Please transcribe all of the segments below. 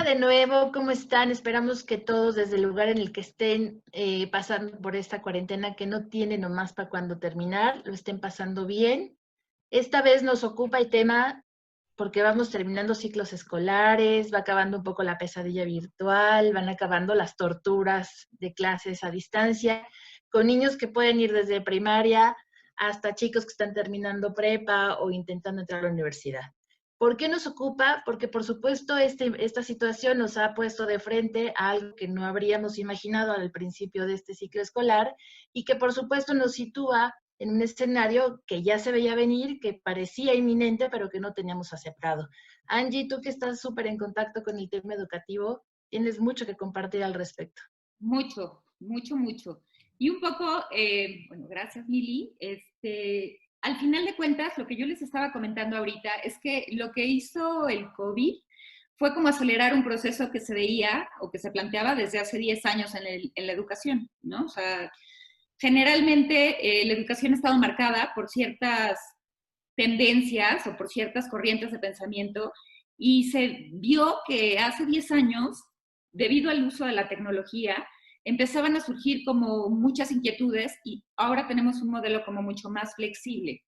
de nuevo, ¿cómo están? Esperamos que todos desde el lugar en el que estén pasando por esta cuarentena que no tiene nomás para cuando terminar, lo estén pasando bien. Esta vez nos ocupa el tema porque vamos terminando ciclos escolares, va acabando un poco la pesadilla virtual, van acabando las torturas de clases a distancia, con niños que pueden ir desde primaria hasta chicos que están terminando prepa o intentando entrar a la universidad. ¿Por qué nos ocupa? Porque por supuesto esta situación nos ha puesto de frente a algo que no habríamos imaginado al principio de este ciclo escolar y que por supuesto nos sitúa en un escenario que ya se veía venir, que parecía inminente, pero que no teníamos aceptado. Angie, tú que estás súper en contacto con el tema educativo, tienes mucho que compartir al respecto. Mucho, mucho, mucho. Y un poco, bueno, gracias Mili. Al final de cuentas, lo que yo les estaba comentando ahorita es que lo que hizo el COVID fue como acelerar un proceso que se veía o que se planteaba desde hace 10 años en la educación, ¿no? O sea, generalmente la educación ha estado marcada por ciertas tendencias o por ciertas corrientes de pensamiento y se vio que hace 10 años, debido al uso de la tecnología, empezaban a surgir como muchas inquietudes y ahora tenemos un modelo como mucho más flexible.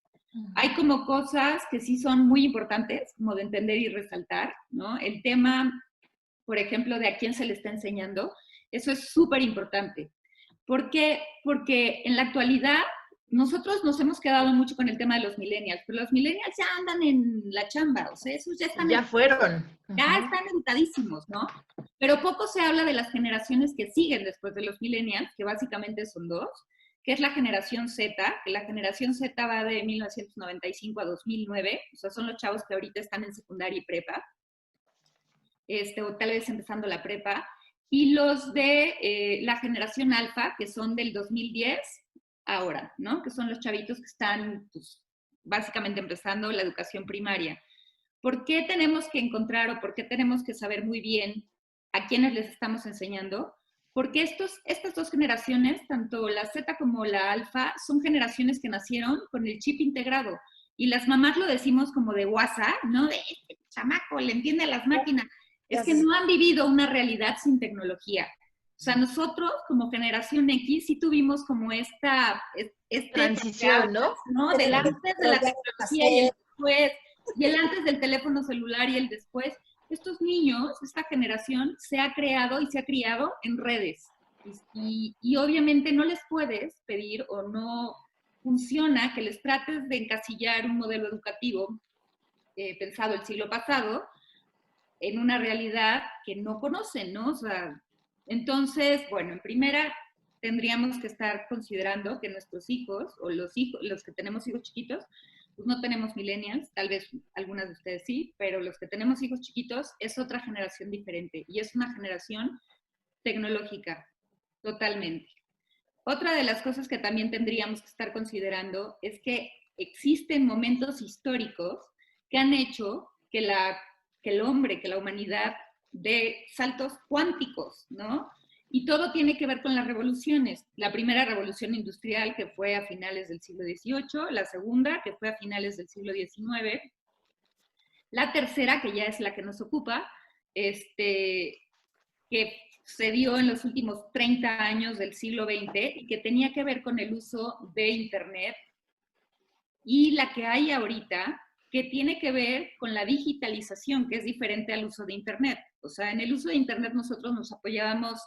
Hay como cosas que sí son muy importantes, como de entender y resaltar, ¿no? El tema, por ejemplo, de a quién se le está enseñando, eso es súper importante. ¿Por qué? Porque en la actualidad nosotros nos hemos quedado mucho con el tema de los millennials, pero los millennials ya andan en la chamba, o sea, esos Ya fueron. ya están educadísimos, ¿no? Pero poco se habla de las generaciones que siguen después de los millennials, que básicamente son dos, que es la generación Z, que la generación Z va de 1995 a 2009, o sea, son los chavos que ahorita están en secundaria y prepa, o tal vez empezando la prepa, y los de la generación alfa, que son del 2010 ahora, ¿no? Que son los chavitos que están, pues, básicamente empezando la educación primaria. ¿Por qué tenemos que encontrar o por qué tenemos que saber muy bien a quiénes les estamos enseñando? Porque estas dos generaciones, tanto la Z como la alfa, son generaciones que nacieron con el chip integrado. Y las mamás lo decimos como de WhatsApp, ¿no? De este chamaco le entiende a las máquinas. Es que no han vivido una realidad sin tecnología. O sea, nosotros como generación X sí tuvimos como Transición, ¿no? ¿no? Del antes de la tecnología y el después, y el antes del teléfono celular y el después. Estos niños, esta generación, se ha creado y se ha criado en redes. Y obviamente no les puedes pedir o no funciona que les trates de encasillar un modelo educativo pensado el siglo pasado en una realidad que no conocen, ¿no? O sea, entonces, bueno, en primera tendríamos que estar considerando que nuestros hijos o los que tenemos hijos chiquitos, pues no tenemos millennials, tal vez algunas de ustedes sí, pero los que tenemos hijos chiquitos es otra generación diferente y es una generación tecnológica, totalmente. Otra de las cosas que también tendríamos que estar considerando es que existen momentos históricos que han hecho que el hombre, que la humanidad dé saltos cuánticos, ¿no? Y todo tiene que ver con las revoluciones. La primera revolución industrial, que fue a finales del siglo XVIII, la segunda, que fue a finales del siglo XIX, la tercera, que ya es la que nos ocupa, que se dio en los últimos 30 años del siglo XX y que tenía que ver con el uso de Internet, y la que hay ahorita, que tiene que ver con la digitalización, que es diferente al uso de Internet. O sea, en el uso de Internet nosotros nos apoyábamos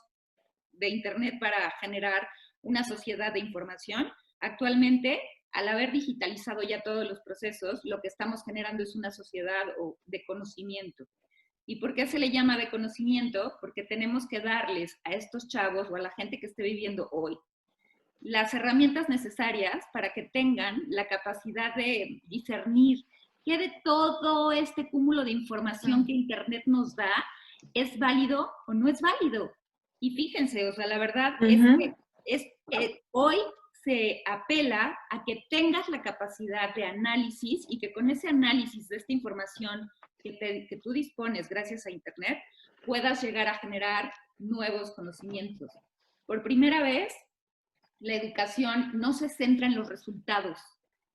de Internet para generar una sociedad de información. Actualmente, al haber digitalizado ya todos los procesos, lo que estamos generando es una sociedad de conocimiento. ¿Y por qué se le llama de conocimiento? Porque tenemos que darles a estos chavos o a la gente que esté viviendo hoy las herramientas necesarias para que tengan la capacidad de discernir qué de todo este cúmulo de información que Internet nos da es válido o no es válido. Y fíjense, o sea, la verdad es que hoy se apela a que tengas la capacidad de análisis y que con ese análisis de esta información que tú dispones gracias a Internet puedas llegar a generar nuevos conocimientos. Por primera vez, la educación no se centra en los resultados,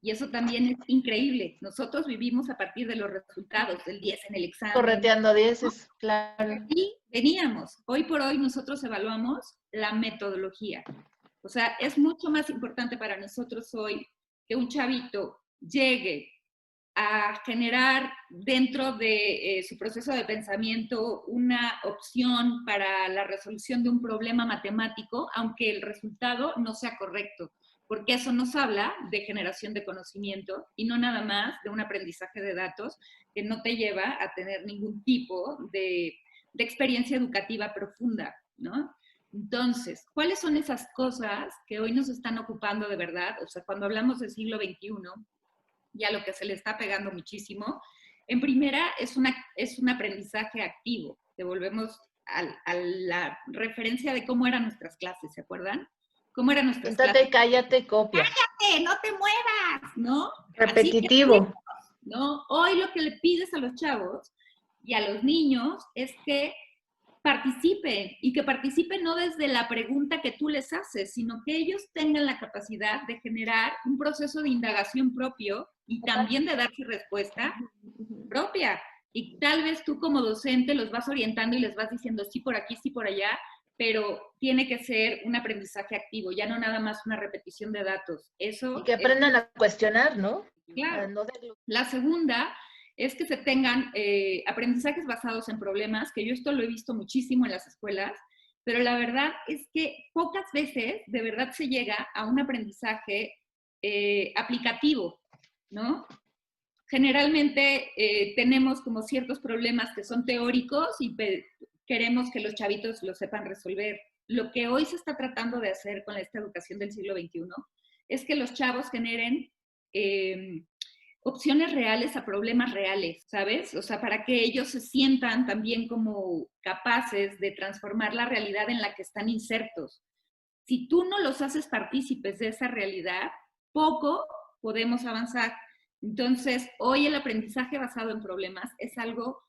Y eso también es increíble. Nosotros vivimos a partir de los resultados, del 10 en el examen. Correteando 10, claro. Y veníamos. Hoy por hoy nosotros evaluamos la metodología. O sea, es mucho más importante para nosotros hoy que un chavito llegue a generar dentro de su proceso de pensamiento una opción para la resolución de un problema matemático, aunque el resultado no sea correcto, porque eso nos habla de generación de conocimiento y no nada más de un aprendizaje de datos que no te lleva a tener ningún tipo de experiencia educativa profunda, ¿no? Entonces, ¿cuáles son esas cosas que hoy nos están ocupando de verdad? O sea, cuando hablamos del siglo XXI, y a lo que se le está pegando muchísimo. En primera, es un aprendizaje activo. Devolvemos a la referencia de cómo eran nuestras clases, ¿se acuerdan? ¿Cómo eran nuestras Siéntate, clases? cállate, copia. ¡Cállate, no te muevas! ¿No? Repetitivo. ¿No? Hoy lo que le pides a los chavos y a los niños es que participen, y que participen no desde la pregunta que tú les haces, sino que ellos tengan la capacidad de generar un proceso de indagación propio y también de dar su respuesta propia. Y tal vez tú como docente los vas orientando y les vas diciendo sí por aquí, sí por allá, pero tiene que ser un aprendizaje activo, ya no nada más una repetición de datos. Eso y que aprendan a cuestionar, ¿no? Claro. No La segunda es que se tengan aprendizajes basados en problemas, que yo esto lo he visto muchísimo en las escuelas, pero la verdad es que pocas veces de verdad se llega a un aprendizaje aplicativo, ¿no? Generalmente tenemos como ciertos problemas que son teóricos y queremos que los chavitos lo sepan resolver. Lo que hoy se está tratando de hacer con esta educación del siglo XXI es que los chavos generen opciones reales a problemas reales, ¿sabes? O sea, para que ellos se sientan también como capaces de transformar la realidad en la que están insertos. Si tú no los haces partícipes de esa realidad, poco podemos avanzar. Entonces, hoy el aprendizaje basado en problemas es algo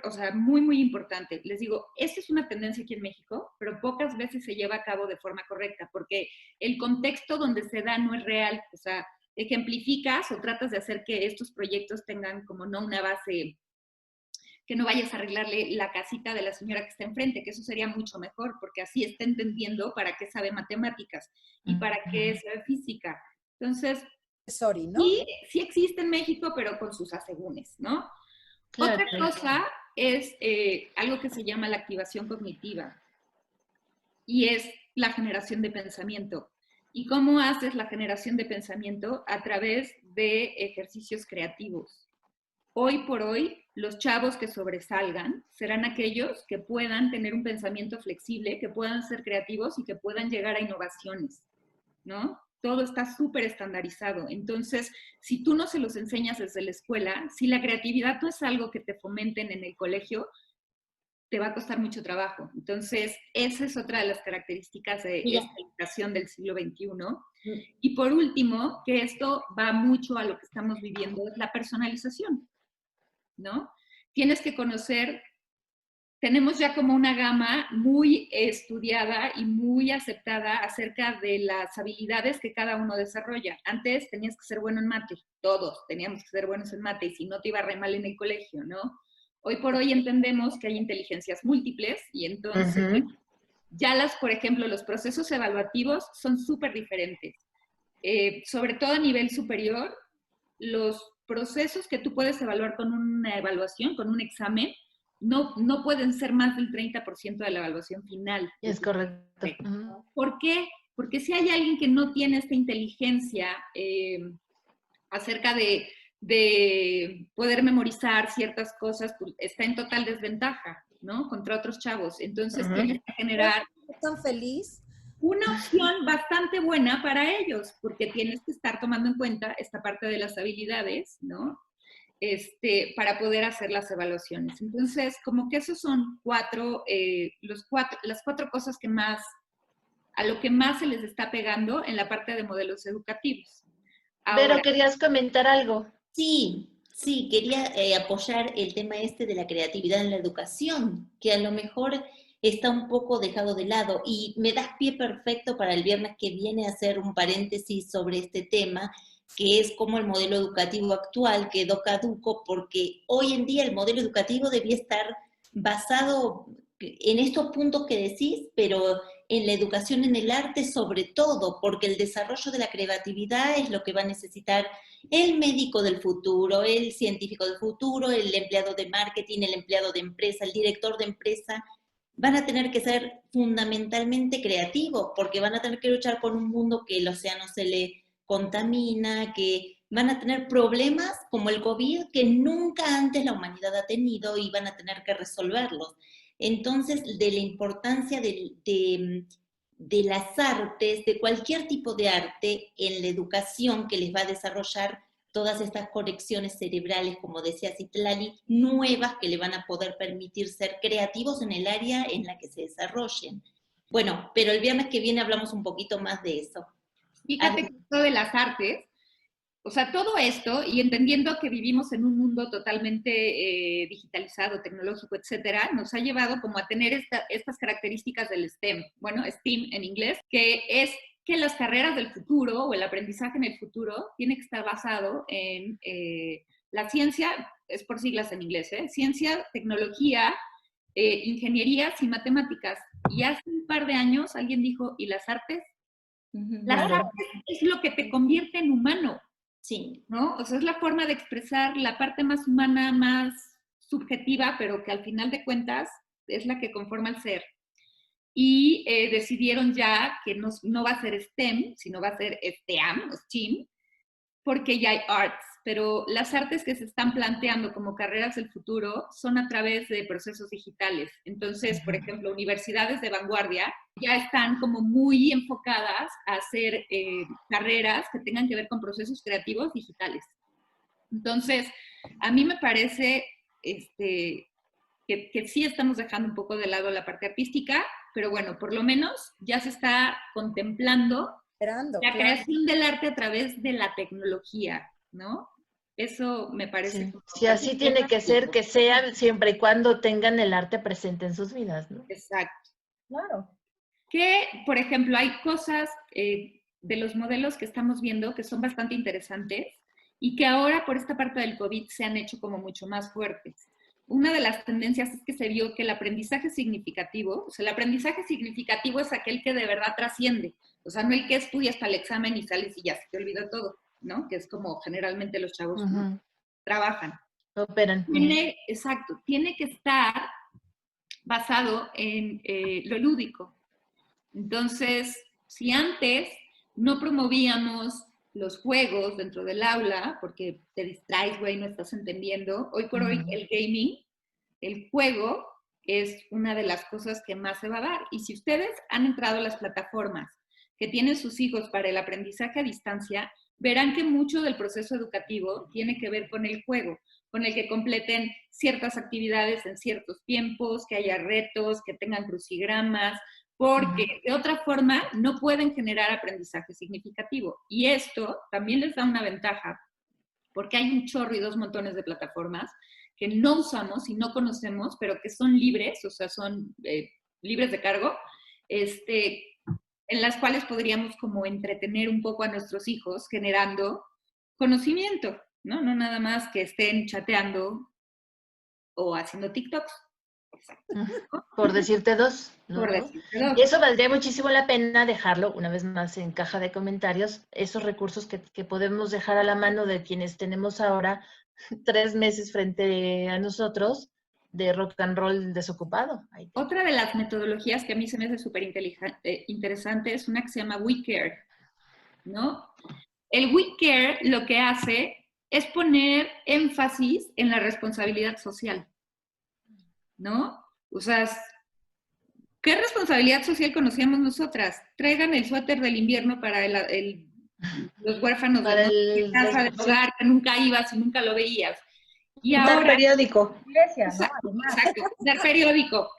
o sea, muy, muy importante. Les digo, esta es una tendencia aquí en México, pero pocas veces se lleva a cabo de forma correcta, porque el contexto donde se da no es real. O sea, ejemplificas o tratas de hacer que estos proyectos tengan como no una base, que no vayas a arreglarle la casita de la señora que está enfrente, que eso sería mucho mejor, porque así está entendiendo para qué sabe matemáticas y para qué sabe física. Entonces, Sorry, ¿no? Sí existe en México, pero con sus asegúnes, ¿no? Claro. Otra cosa es algo que se llama la activación cognitiva y es la generación de pensamiento. ¿Y cómo haces la generación de pensamiento? A través de ejercicios creativos. Hoy por hoy, los chavos que sobresalgan serán aquellos que puedan tener un pensamiento flexible, que puedan ser creativos y que puedan llegar a innovaciones, ¿no? Todo está súper estandarizado. Entonces, si tú no se los enseñas desde la escuela, si la creatividad no es algo que te fomenten en el colegio, te va a costar mucho trabajo. Entonces, esa es otra de las características de esta educación del siglo XXI. Y por último, que esto va mucho a lo que estamos viviendo, es la personalización, ¿no? Tienes que conocer. Tenemos ya como una gama muy estudiada y muy aceptada acerca de las habilidades que cada uno desarrolla. Antes tenías que ser bueno en mate, todos teníamos que ser buenos en mate, y si no te iba re mal en el colegio, ¿no? Hoy por hoy entendemos que hay inteligencias múltiples y entonces ya por ejemplo, los procesos evaluativos son súper diferentes. Sobre todo a nivel superior, los procesos que tú puedes evaluar con una evaluación, con un examen, no pueden ser más del 30% de la evaluación final. Es correcto. ¿Por qué? Porque si hay alguien que no tiene esta inteligencia acerca de poder memorizar ciertas cosas, pues está en total desventaja, ¿no? Contra otros chavos. Entonces tienes que generar ¿Tan feliz? una opción bastante buena para ellos, porque tienes que estar tomando en cuenta esta parte de las habilidades, ¿no? Para poder hacer las evaluaciones. Entonces, como que esos son las cuatro cosas que a lo que más se les está pegando en la parte de modelos educativos. Ahora, Vero, ¿querías comentar algo? Sí, quería apoyar el tema de la creatividad en la educación, que a lo mejor está un poco dejado de lado, y me das pie perfecto para el viernes que viene hacer un paréntesis sobre este tema, que es como el modelo educativo actual quedó caduco, porque hoy en día el modelo educativo debía estar basado en estos puntos que decís, pero en la educación en el arte sobre todo, porque el desarrollo de la creatividad es lo que va a necesitar el médico del futuro, el científico del futuro, el empleado de marketing, el empleado de empresa, el director de empresa. Van a tener que ser fundamentalmente creativos, porque van a tener que luchar con un mundo que el océano se le contamina, que van a tener problemas como el COVID que nunca antes la humanidad ha tenido y van a tener que resolverlos. Entonces, de la importancia de las artes, de cualquier tipo de arte en la educación que les va a desarrollar todas estas conexiones cerebrales, como decía Citlali, nuevas que le van a poder permitir ser creativos en el área en la que se desarrollen. Bueno, pero el viernes que viene hablamos un poquito más de eso. Fíjate que esto de las artes, o sea, todo esto, y entendiendo que vivimos en un mundo totalmente digitalizado, tecnológico, etcétera, nos ha llevado como a tener estas características del STEM, bueno, STEAM en inglés, que es que las carreras del futuro o el aprendizaje en el futuro tiene que estar basado en la ciencia, es por siglas en inglés, ciencia, tecnología, ingenierías y matemáticas. Y hace un par de años alguien dijo, ¿y las artes? Las artes es lo que te convierte en humano. Sí. ¿No? O sea, es la forma de expresar la parte más humana, más subjetiva, pero que al final de cuentas es la que conforma el ser. Y decidieron ya que no va a ser STEM, sino va a ser STEAM, porque ya hay arts, pero las artes que se están planteando como carreras del futuro son a través de procesos digitales. Entonces, por ejemplo, universidades de vanguardia ya están como muy enfocadas a hacer carreras que tengan que ver con procesos creativos digitales. Entonces, a mí me parece que sí estamos dejando un poco de lado la parte artística, pero bueno, por lo menos ya se está contemplando la creación del arte a través de la tecnología, ¿no? Eso me parece. Sí, sí, así tiene que ser, que sean siempre y cuando tengan el arte presente en sus vidas, ¿no? Exacto. Claro. Que, por ejemplo, hay cosas de los modelos que estamos viendo que son bastante interesantes y que ahora por esta parte del COVID se han hecho como mucho más fuertes. Una de las tendencias es que se vio que el aprendizaje significativo, o sea, el aprendizaje significativo es aquel que de verdad trasciende, o sea, no el que estudias para el examen y sales y ya se te olvidó todo, ¿no? Que es como generalmente los chavos trabajan. Operan. Exacto, tiene que estar basado en lo lúdico. Entonces, si antes no promovíamos los juegos dentro del aula, porque te distraes, güey, no estás entendiendo, hoy por hoy el gaming, el juego, es una de las cosas que más se va a dar. Y si ustedes han entrado a las plataformas que tienen sus hijos para el aprendizaje a distancia, verán que mucho del proceso educativo tiene que ver con el juego, con el que completen ciertas actividades en ciertos tiempos, que haya retos, que tengan crucigramas, porque de otra forma no pueden generar aprendizaje significativo. Y esto también les da una ventaja, porque hay un chorro y dos montones de plataformas que no usamos y no conocemos, pero que son libres, o sea, son libres de cargo, en las cuales podríamos como entretener un poco a nuestros hijos generando conocimiento, ¿no? No nada más que estén chateando o haciendo TikToks. Por decirte dos. ¿no? Por decirte dos. Y eso valdría muchísimo la pena dejarlo, una vez más en caja de comentarios, esos recursos que podemos dejar a la mano de quienes tenemos ahora 3 meses frente a nosotros de rock and roll desocupado. Otra de las metodologías que a mí se me hace súper interesante es una que se llama We Care, ¿no? El We Care lo que hace es poner énfasis en la responsabilidad social, ¿no? O sea, ¿qué responsabilidad social conocíamos nosotras? Traigan el suéter del invierno para los huérfanos de casa, del hogar, que nunca ibas y nunca lo veías. Y ahora, dar periódico. Exacto, dar periódico,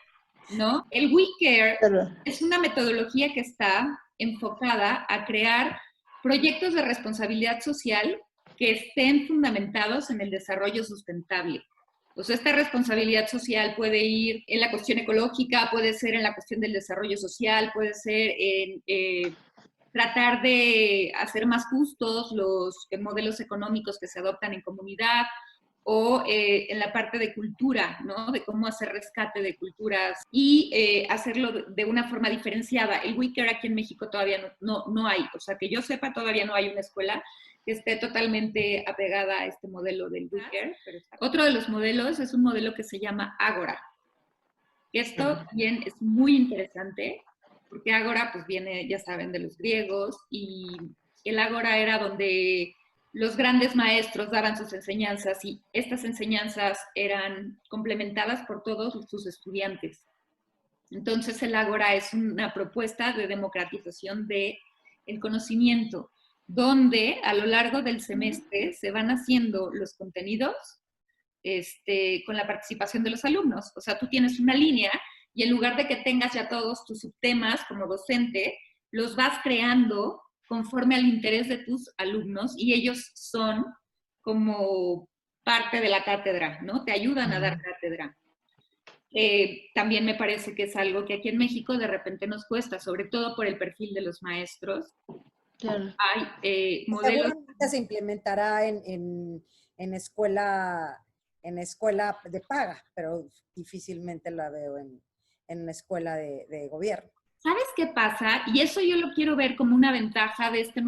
¿no? El We Care es una metodología que está enfocada a crear proyectos de responsabilidad social que estén fundamentados en el desarrollo sustentable. O sea, esta responsabilidad social puede ir en la cuestión ecológica, puede ser en la cuestión del desarrollo social, puede ser en tratar de hacer más justos los modelos económicos que se adoptan en comunidad, o en la parte de cultura, ¿no? De cómo hacer rescate de culturas y hacerlo de una forma diferenciada. El WeCare aquí en México todavía no hay, o sea, que yo sepa, todavía no hay una escuela que esté totalmente apegada a este modelo del WeCare. Otro de los modelos es un modelo que se llama Ágora. Esto también es muy interesante, porque Ágora pues viene, ya saben, de los griegos, y el Ágora era donde los grandes maestros daban sus enseñanzas y estas enseñanzas eran complementadas por todos sus estudiantes. Entonces el Ágora es una propuesta de democratización del conocimiento, donde a lo largo del semestre se van haciendo los contenidos con la participación de los alumnos. O sea, tú tienes una línea y en lugar de que tengas ya todos tus subtemas como docente, los vas creando conforme al interés de tus alumnos y ellos son como parte de la cátedra, ¿no? Te ayudan a dar cátedra. También me parece que es algo que aquí en México de repente nos cuesta, sobre todo por el perfil de los maestros. Claro. Hay modelos... Seguramente se implementará en escuela de paga, pero difícilmente la veo en una escuela de gobierno. ¿Sabes qué pasa? Y eso yo lo quiero ver como una ventaja de esta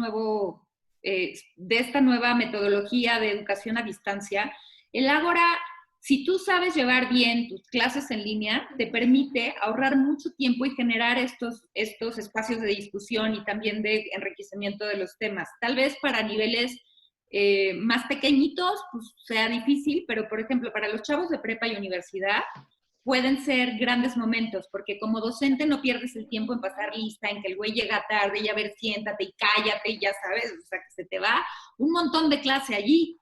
nueva metodología de educación a distancia. El Ágora, si tú sabes llevar bien tus clases en línea, te permite ahorrar mucho tiempo y generar estos espacios de discusión y también de enriquecimiento de los temas. Tal vez para niveles más pequeñitos, pues sea difícil, pero por ejemplo, para los chavos de prepa y universidad, pueden ser grandes momentos, porque como docente no pierdes el tiempo en pasar lista, en que el güey llega tarde y a ver, siéntate y cállate y ya sabes, o sea, que se te va un montón de clase allí.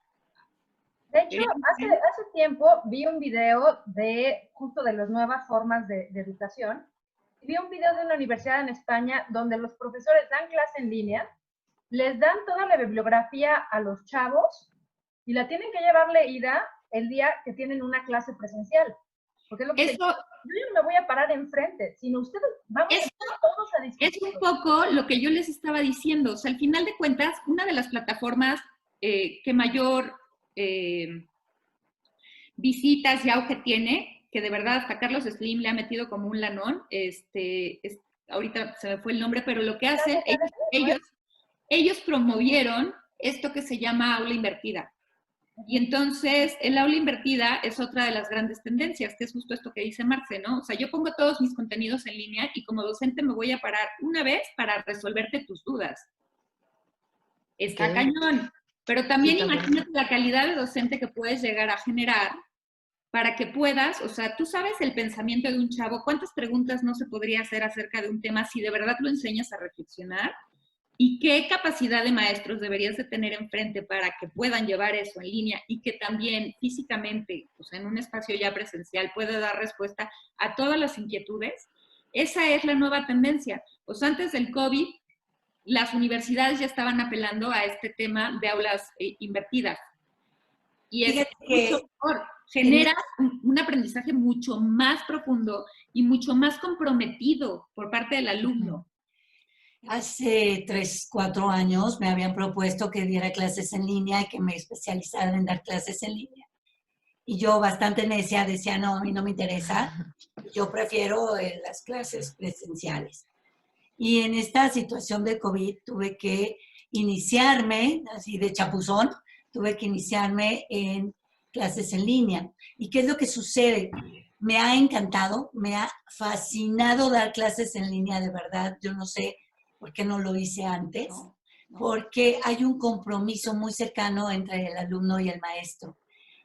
De hecho, hace tiempo vi un video justo de las nuevas formas de educación. Vi un video de una universidad en España donde los profesores dan clase en línea, les dan toda la bibliografía a los chavos y la tienen que llevar leída el día que tienen una clase presencial. Porque es lo que yo no me voy a parar enfrente, sino ustedes vamos todos a discutir. Es un poco lo que yo les estaba diciendo. O sea, al final de cuentas, una de las plataformas que mayor visitas y auge tiene, que de verdad hasta Carlos Slim le ha metido como un lanón, ahorita se me fue el nombre, pero lo que hacen, ellos promovieron esto que se llama aula invertida. Y entonces, el aula invertida es otra de las grandes tendencias, que es justo esto que dice Marce, ¿no? O sea, yo pongo todos mis contenidos en línea y como docente me voy a parar una vez para resolverte tus dudas. Está cañón. Pero también imagínate la calidad de docente que puedes llegar a generar para que puedas, o sea, tú sabes el pensamiento de un chavo, cuántas preguntas no se podría hacer acerca de un tema si de verdad lo enseñas a reflexionar. ¿Y qué capacidad de maestros deberías de tener enfrente para que puedan llevar eso en línea y que también físicamente, pues en un espacio ya presencial, pueda dar respuesta a todas las inquietudes? Esa es la nueva tendencia. Pues antes del COVID, las universidades ya estaban apelando a este tema de aulas invertidas. Y es mucho mejor. Genera un aprendizaje mucho más profundo y mucho más comprometido por parte del alumno. Hace 3, 4 años me habían propuesto que diera clases en línea y que me especializara en dar clases en línea. Y yo, bastante necia, decía, no, a mí no me interesa, yo prefiero las clases presenciales. Y en esta situación de COVID tuve que iniciarme, así de chapuzón, tuve que iniciarme en clases en línea. ¿Y qué es lo que sucede? Me ha encantado, me ha fascinado dar clases en línea, de verdad, yo no sé por qué no lo hice antes, porque hay un compromiso muy cercano entre el alumno y el maestro.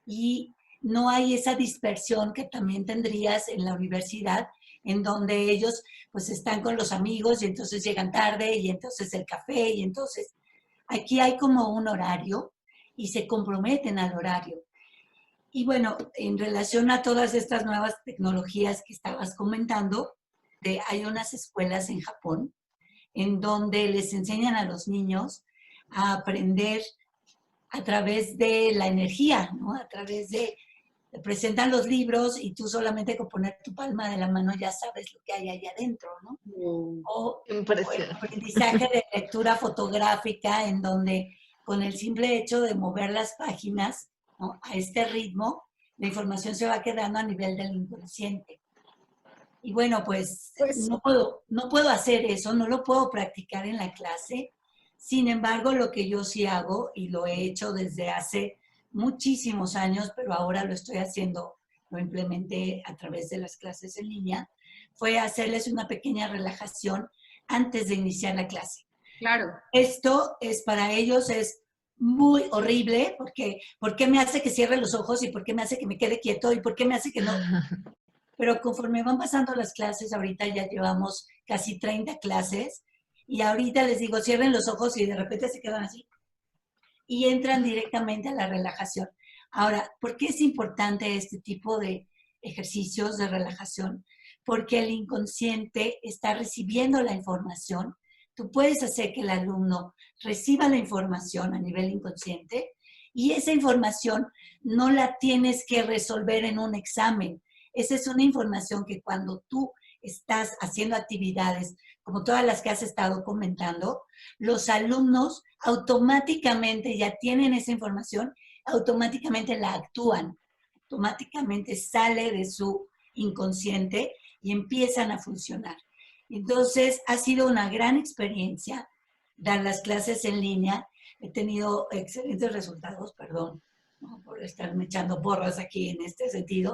Y no hay esa dispersión que también tendrías en la universidad, en donde ellos pues están con los amigos y entonces llegan tarde y entonces el café y entonces aquí hay como un horario y se comprometen al horario. Y bueno, en relación a todas estas nuevas tecnologías que estabas comentando, hay unas escuelas en Japón en donde les enseñan a los niños a aprender a través de la energía, ¿no? A través de te presentan los libros y tú solamente con poner tu palma de la mano ya sabes lo que hay ahí adentro, ¿no? O el aprendizaje de lectura fotográfica en donde con el simple hecho de mover las páginas, ¿no?, a este ritmo, la información se va quedando a nivel del inconsciente. Y bueno, pues no puedo hacer eso, no lo puedo practicar en la clase. Sin embargo, lo que yo sí hago, y lo he hecho desde hace muchísimos años, pero ahora lo estoy haciendo, lo implementé a través de las clases en línea, fue hacerles una pequeña relajación antes de iniciar la clase. Claro. Esto es para ellos es muy horrible, porque ¿por qué me hace que cierre los ojos? ¿Y por qué me hace que me quede quieto? ¿Y por qué me hace que no? Pero conforme van pasando las clases, ahorita ya llevamos casi 30 clases, y ahorita les digo, cierren los ojos y de repente se quedan así. Y entran directamente a la relajación. Ahora, ¿por qué es importante este tipo de ejercicios de relajación? Porque el inconsciente está recibiendo la información. Tú puedes hacer que el alumno reciba la información a nivel inconsciente y esa información no la tienes que resolver en un examen. Esa es una información que cuando tú estás haciendo actividades, como todas las que has estado comentando, los alumnos automáticamente ya tienen esa información, automáticamente la actúan, automáticamente sale de su inconsciente y empiezan a funcionar. Entonces, ha sido una gran experiencia dar las clases en línea. He tenido excelentes resultados, perdón, ¿no?, por estarme echando porras aquí en este sentido.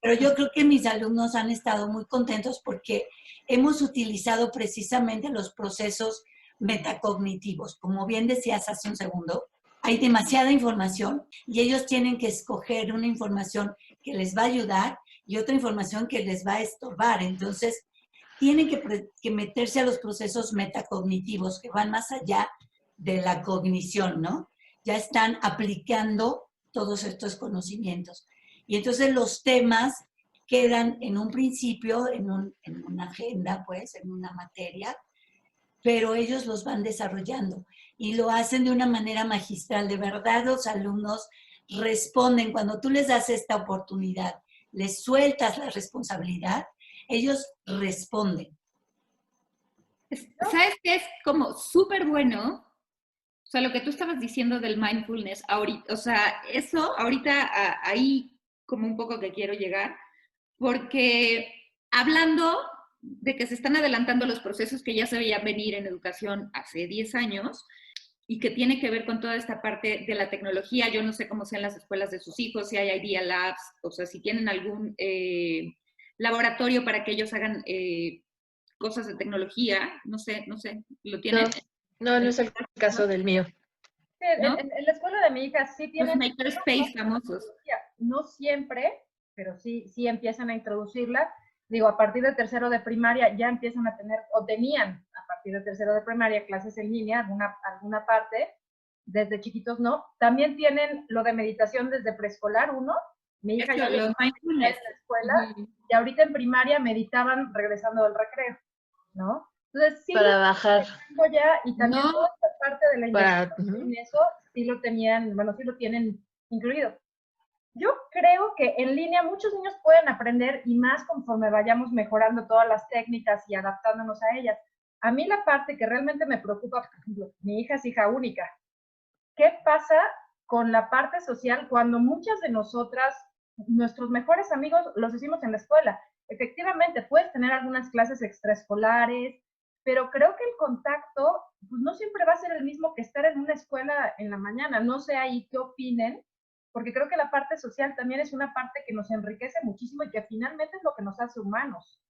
Pero yo creo que mis alumnos han estado muy contentos porque hemos utilizado precisamente los procesos metacognitivos. Como bien decías hace un segundo, hay demasiada información y ellos tienen que escoger una información que les va a ayudar y otra información que les va a estorbar. Entonces, tienen que meterse a los procesos metacognitivos que van más allá de la cognición, ¿no? Ya están aplicando todos estos conocimientos. Y entonces los temas quedan en un principio, en una agenda, pues, en una materia, pero ellos los van desarrollando y lo hacen de una manera magistral. De verdad, los alumnos responden. Cuando tú les das esta oportunidad, les sueltas la responsabilidad, ellos responden. ¿Sabes qué es como súper bueno? O sea, lo que tú estabas diciendo del mindfulness, ahorita, o sea, eso ahorita ahí como un poco que quiero llegar, porque hablando de que se están adelantando los procesos que ya se veían venir en educación hace 10 años y que tiene que ver con toda esta parte de la tecnología, yo no sé cómo sean las escuelas de sus hijos, si hay Idea Labs, o sea, si tienen algún laboratorio para que ellos hagan cosas de tecnología, no sé, ¿lo tienen? No es el caso del mío. Sí, ¿no? En la escuela de mi hija sí tienen... Los makerspace famosos. No siempre, pero sí empiezan a introducirla. Digo, a partir de tercero de primaria ya empiezan a tener, o tenían a partir de tercero de primaria clases en línea, alguna parte, desde chiquitos no. También tienen lo de meditación desde preescolar, uno. Mi hija ya los mindfulness en la escuela, y ahorita en primaria meditaban regresando del recreo, ¿no? Entonces, sí, para bajar. Ya, y también toda esta parte de la investigación en eso, sí lo tenían, bueno, sí lo tienen incluido. Yo creo que en línea muchos niños pueden aprender, y más conforme vayamos mejorando todas las técnicas y adaptándonos a ellas. A mí la parte que realmente me preocupa, por ejemplo, mi hija es hija única. ¿Qué pasa con la parte social cuando muchas de nosotras, nuestros mejores amigos, los hicimos en la escuela? Efectivamente, puedes tener algunas clases extraescolares, pero creo que el contacto pues, no siempre va a ser el mismo que estar en una escuela en la mañana. No sé ahí qué opinen, porque creo que la parte social también es una parte que nos enriquece muchísimo y que finalmente es lo que nos hace humanos.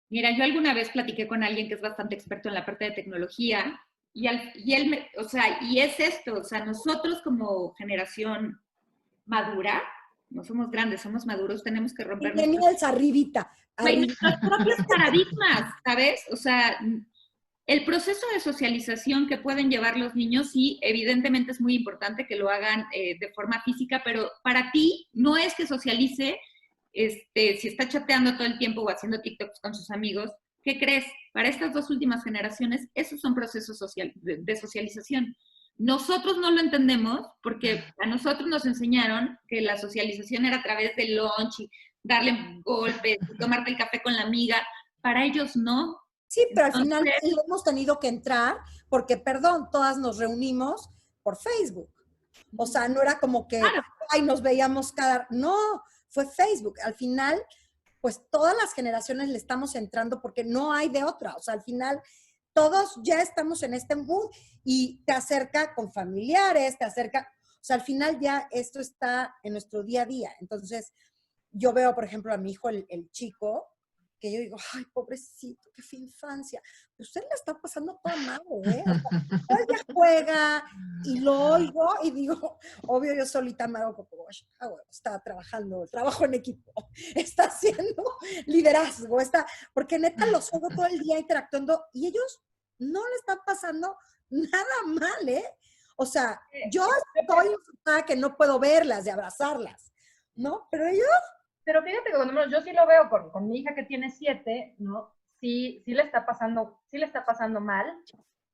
Mira, yo alguna vez platiqué con alguien que es bastante experto en la parte de tecnología y él, o sea, y es esto, o sea, nosotros como generación madura, no somos grandes, somos maduros, tenemos que romper nuestros propios paradigmas, ¿sabes? O sea, el proceso de socialización que pueden llevar los niños, sí, evidentemente es muy importante que lo hagan de forma física, pero para ti no es que socialice, si está chateando todo el tiempo o haciendo TikToks con sus amigos. ¿Qué crees? Para estas dos últimas generaciones, esos son procesos de socialización. Nosotros no lo entendemos porque a nosotros nos enseñaron que la socialización era a través del lunch y darle golpes, y tomarte el café con la amiga. Para ellos no. Sí, pero Entonces, al final sí hemos tenido que entrar porque, perdón, todas nos reunimos por Facebook. O sea, no era como que, claro, ay, nos veíamos cada... No, fue Facebook. Al final, pues todas las generaciones le estamos entrando porque no hay de otra. O sea, al final todos ya estamos en este mood y te acerca con familiares, te acerca... O sea, al final ya esto está en nuestro día a día. Entonces, yo veo, por ejemplo, a mi hijo, el chico, que yo digo, ay, pobrecito, qué fue infancia. Usted la está pasando toda mal, ¿eh? O sea, todo el día juega y lo oigo y digo, obvio, yo solita me hago como, está trabajando, trabajo en equipo, está haciendo liderazgo, porque neta los oigo todo el día interactuando y ellos no le están pasando nada mal, ¿eh? O sea, yo estoy enfocada que no puedo verlas, de abrazarlas, ¿no? Pero ellos... Pero fíjate que cuando yo sí lo veo con mi hija que tiene 7, ¿no? Sí le está pasando mal.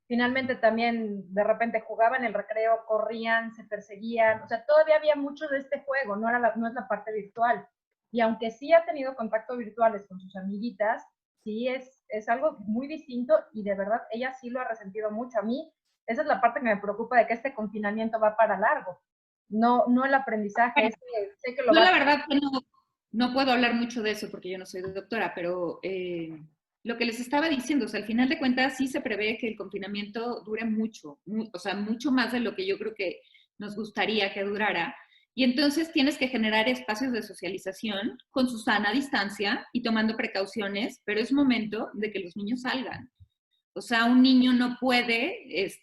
Finalmente también de repente jugaban en el recreo, corrían, se perseguían. O sea, todavía había mucho de este juego, no es la parte virtual. Y aunque sí ha tenido contacto virtuales con sus amiguitas, sí es algo muy distinto y de verdad ella sí lo ha resentido mucho. A mí, esa es la parte que me preocupa de que este confinamiento va para largo. No el aprendizaje, sé que lo yo va la a... verdad que no puedo hablar mucho de eso porque yo no soy doctora, pero lo que les estaba diciendo, o sea, al final de cuentas sí se prevé que el confinamiento dure mucho, o sea, mucho más de lo que yo creo que nos gustaría que durara. Y entonces tienes que generar espacios de socialización con su sana distancia y tomando precauciones, pero es momento de que los niños salgan. O sea, un niño no puede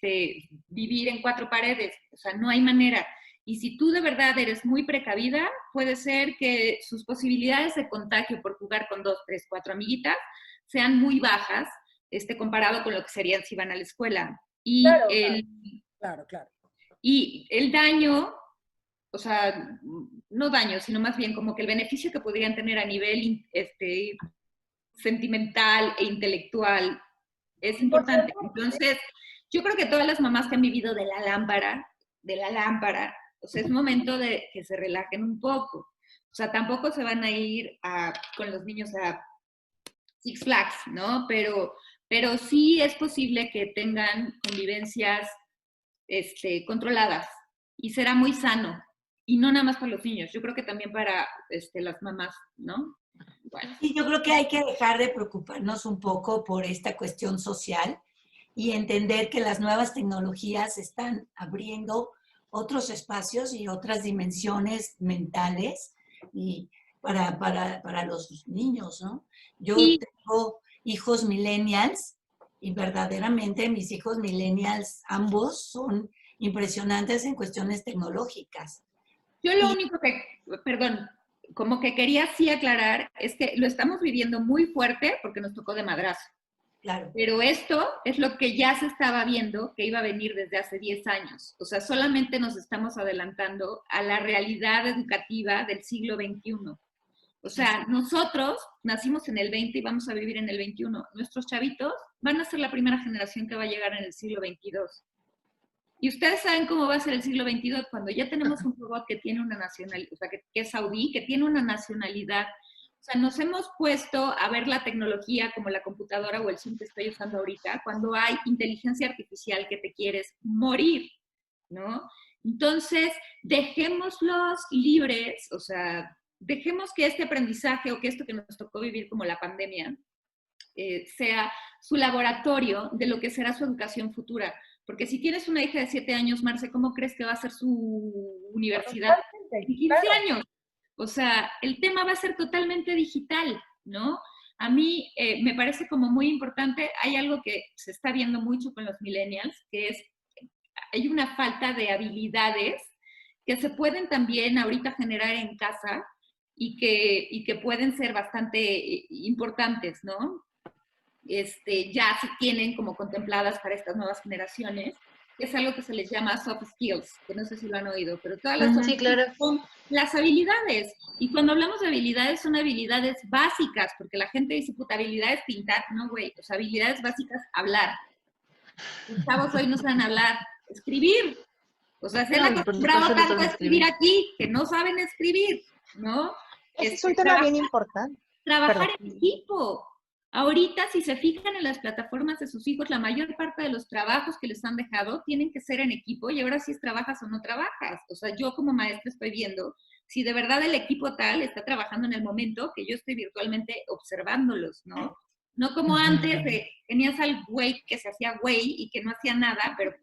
vivir en 4 paredes, o sea, no hay manera. Y si tú de verdad eres muy precavida, puede ser que sus posibilidades de contagio por jugar con 2, 3, 4 amiguitas sean muy bajas, comparado con lo que serían si van a la escuela. Y, Claro. Y el daño, o sea, no daño, sino más bien como que el beneficio que podrían tener a nivel sentimental e intelectual es importante. Entonces, yo creo que todas las mamás que han vivido de la lámpara, o sea, es momento de que se relajen un poco. O sea, tampoco se van a ir con los niños a Six Flags, ¿no? Pero sí es posible que tengan convivencias controladas y será muy sano. Y no nada más para los niños, yo creo que también para las mamás, ¿no? Bueno. Sí, yo creo que hay que dejar de preocuparnos un poco por esta cuestión social y entender que las nuevas tecnologías están abriendo otros espacios y otras dimensiones mentales y para los niños, ¿no? Yo tengo hijos millennials y verdaderamente mis hijos millennials, ambos son impresionantes en cuestiones tecnológicas. Yo lo único que, perdón, como que quería sí aclarar es que lo estamos viviendo muy fuerte porque nos tocó de madrazo. Claro. Pero esto es lo que ya se estaba viendo que iba a venir desde hace 10 años. O sea, solamente nos estamos adelantando a la realidad educativa del siglo XXI. O sea, nosotros nacimos en el 20 y vamos a vivir en el 21. Nuestros chavitos van a ser la primera generación que va a llegar en el siglo 22. Y ustedes saben cómo va a ser el siglo 22 cuando ya tenemos un robot que tiene una nacionalidad, o sea, que es saudí, que tiene una nacionalidad. O sea, nos hemos puesto a ver la tecnología como la computadora o el Zoom que estoy usando ahorita, cuando hay inteligencia artificial que te quieres morir, ¿no? Entonces, dejémoslos libres, o sea, dejemos que este aprendizaje o que esto que nos tocó vivir como la pandemia sea su laboratorio de lo que será su educación futura. Porque si tienes una hija de 7 años, Marce, ¿cómo crees que va a ser su universidad en 15 años? O sea, el tema va a ser totalmente digital, ¿no? A mí me parece como muy importante, hay algo que se está viendo mucho con los millennials, que es, hay una falta de habilidades que se pueden también ahorita generar en casa y que pueden ser bastante importantes, ¿no? Ya se tienen como contempladas para estas nuevas generaciones, que es algo que se les llama soft skills, que no sé si lo han oído, pero todas las sí, claro. son las habilidades. Y cuando hablamos de habilidades, son habilidades básicas, porque la gente dice, puta, habilidades pintar. No, güey, o sea, habilidades básicas, hablar. Los chavos hoy no saben hablar, escribir. O sea, se han acostumbrado tanto a escribir aquí que no saben escribir, ¿no? Ese es un tema bien importante. Trabajar en equipo. Ahorita, si se fijan en las plataformas de sus hijos, la mayor parte de los trabajos que les han dejado tienen que ser en equipo, y ahora sí es trabajas o no trabajas. O sea, yo como maestra estoy viendo si de verdad el equipo tal está trabajando en el momento que yo estoy virtualmente observándolos, ¿no? No como antes, tenías al güey que se hacía güey y que no hacía nada, pero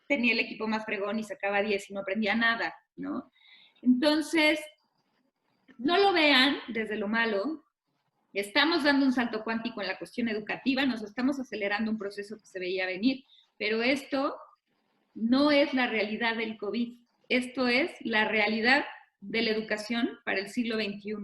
tenía el equipo más fregón y sacaba 10 y no aprendía nada, ¿no? Entonces, no lo vean desde lo malo. Estamos dando un salto cuántico en la cuestión educativa, nos estamos acelerando un proceso que se veía venir, pero esto no es la realidad del COVID, esto es la realidad de la educación para el siglo XXI.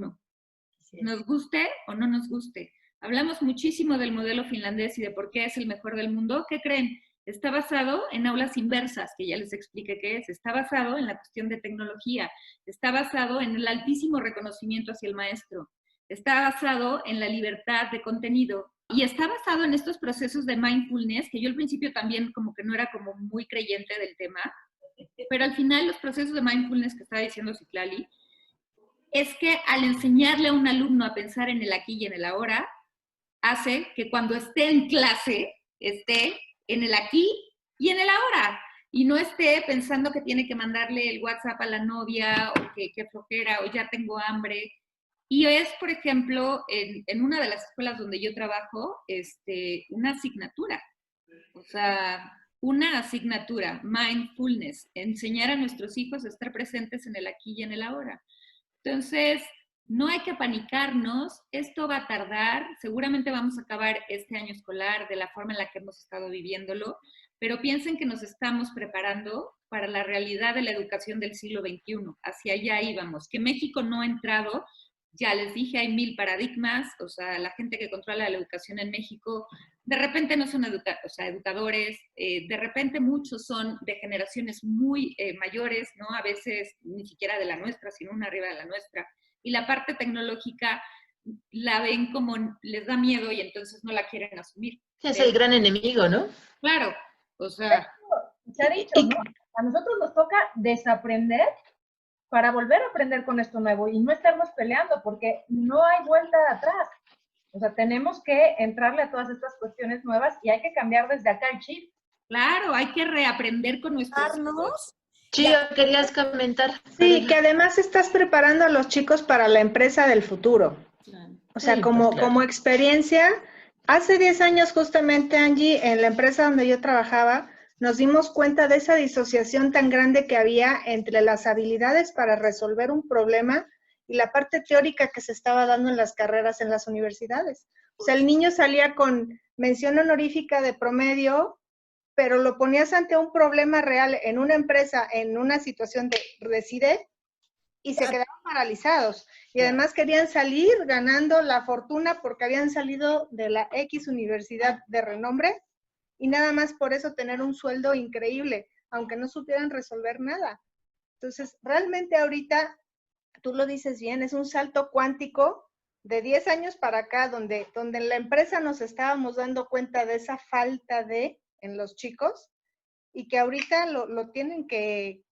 Nos guste o no nos guste. Hablamos muchísimo del modelo finlandés y de por qué es el mejor del mundo. ¿Qué creen? Está basado en aulas inversas, que ya les expliqué qué es. Está basado en la cuestión de tecnología. Está basado en el altísimo reconocimiento hacia el maestro. Está basado en la libertad de contenido. Y está basado en estos procesos de mindfulness, que yo al principio también como que no era como muy creyente del tema, pero al final los procesos de mindfulness que estaba diciendo Citlali, es que al enseñarle a un alumno a pensar en el aquí y en el ahora, hace que cuando esté en clase, esté en el aquí y en el ahora, y no esté pensando que tiene que mandarle el WhatsApp a la novia, o que flojera, o ya tengo hambre. Y es, por ejemplo, en una de las escuelas donde yo trabajo, una asignatura. O sea, una asignatura, mindfulness, enseñar a nuestros hijos a estar presentes en el aquí y en el ahora. Entonces, no hay que apanicarnos, esto va a tardar, seguramente vamos a acabar este año escolar de la forma en la que hemos estado viviéndolo, pero piensen que nos estamos preparando para la realidad de la educación del siglo XXI, hacia allá íbamos, que México no ha entrado. Ya les dije, hay 1000 paradigmas, o sea, la gente que controla la educación en México, de repente no son educadores, de repente muchos son de generaciones muy mayores, ¿no? A veces ni siquiera de la nuestra, sino una arriba de la nuestra. Y la parte tecnológica la ven como les da miedo y entonces no la quieren asumir. Es el gran enemigo, ¿no? Claro, o sea... Se ha dicho, ¿no? A nosotros nos toca desaprender para volver a aprender con esto nuevo y no estarnos peleando, porque no hay vuelta atrás. O sea, tenemos que entrarle a todas estas cuestiones nuevas y hay que cambiar desde acá el chip. Claro, hay que reaprender con nuestros hijos. Chío, querías comentar. Sí, que además estás preparando a los chicos para la empresa del futuro. O sea, Sí, como, pues, claro. como experiencia, hace 10 años justamente, Angie, en la empresa donde yo trabajaba, nos dimos cuenta de esa disociación tan grande que había entre las habilidades para resolver un problema y la parte teórica que se estaba dando en las carreras en las universidades. O sea, el niño salía con mención honorífica de promedio, pero lo ponías ante un problema real en una empresa, en una situación de reside, y se quedaban paralizados. Y además querían salir ganando la fortuna porque habían salido de la X universidad de renombre, y nada más por eso tener un sueldo increíble, aunque no supieran resolver nada. Entonces, realmente ahorita, tú lo dices bien, es un salto cuántico de 10 años para acá, donde en la empresa nos estábamos dando cuenta de esa falta en los chicos, y que ahorita lo tienen que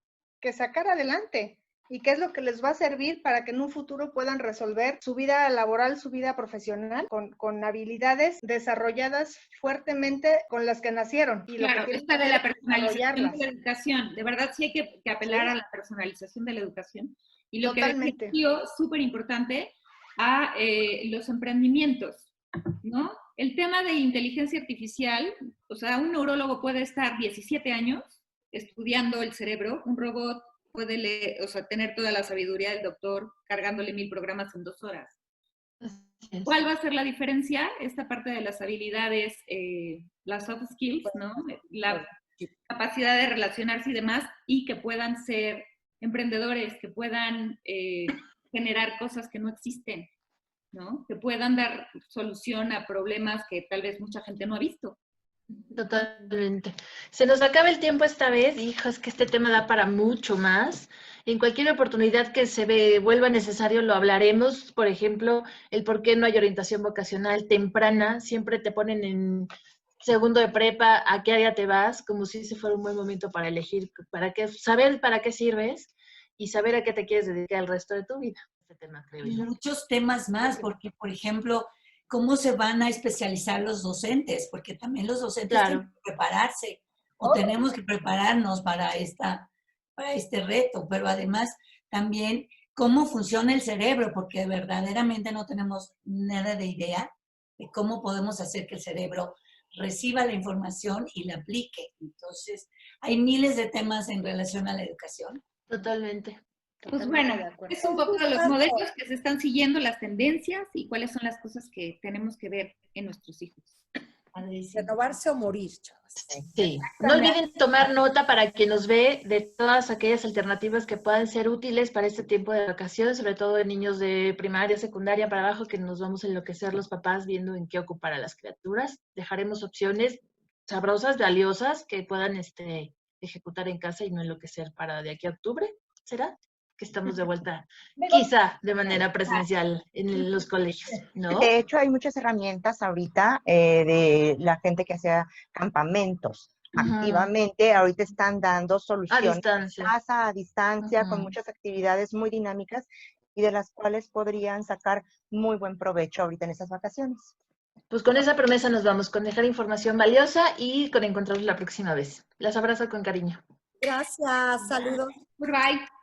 sacar adelante. ¿Y qué es lo que les va a servir para que en un futuro puedan resolver su vida laboral, su vida profesional, con habilidades desarrolladas fuertemente con las que nacieron? Y claro, lo que esta de la personalización de la educación. De verdad sí hay que apelar a la personalización de la educación. Y lo Totalmente. que decía súper importante, a los emprendimientos, ¿no? El tema de inteligencia artificial, o sea, un neurólogo puede estar 17 años estudiando el cerebro, un robot puede leer, o sea, tener toda la sabiduría del doctor cargándole 1000 programas en 2 horas. ¿Cuál va a ser la diferencia? Esta parte de las habilidades, las soft skills, ¿no? La capacidad de relacionarse y demás, y que puedan ser emprendedores, que puedan generar cosas que no existen, ¿no? Que puedan dar solución a problemas que tal vez mucha gente no ha visto. Totalmente. Se nos acaba el tiempo esta vez, hijo, es que este tema da para mucho más. En cualquier oportunidad que se vuelva necesario lo hablaremos. Por ejemplo, el por qué no hay orientación vocacional temprana. Siempre te ponen segundo de prepa, ¿a qué área te vas? Como si ese fuera un buen momento para elegir, saber para qué sirves y saber a qué te quieres dedicar el resto de tu vida. Este tema, creo Y yo. muchos temas más, porque, por ejemplo, ¿cómo se van a especializar los docentes? Porque también los docentes tienen que prepararse o tenemos que prepararnos para este reto, pero además también cómo funciona el cerebro, porque verdaderamente no tenemos nada de idea de cómo podemos hacer que el cerebro reciba la información y la aplique. Entonces, hay miles de temas en relación a la educación. Totalmente. Pues bueno, es un poco de los modelos que se están siguiendo, las tendencias y cuáles son las cosas que tenemos que ver en nuestros hijos. Renovarse o morir, chavas. Sí. No olviden tomar nota para quien nos ve de todas aquellas alternativas que puedan ser útiles para este tiempo de vacaciones, sobre todo de niños de primaria, secundaria para abajo, que nos vamos a enloquecer los papás viendo en qué ocupar a las criaturas. Dejaremos opciones sabrosas, valiosas, que puedan ejecutar en casa y no enloquecer para de aquí a octubre. ¿Será? Que estamos de vuelta, quizá de manera presencial en los colegios, ¿no? De hecho, hay muchas herramientas ahorita de la gente que hacía campamentos. Activamente, ahorita están dando soluciones a distancia, casa, a distancia, con muchas actividades muy dinámicas y de las cuales podrían sacar muy buen provecho ahorita en esas vacaciones. Pues con esa promesa nos vamos, con dejar información valiosa y con encontrarnos la próxima vez. Las abrazo con cariño. Gracias, saludos. Bye.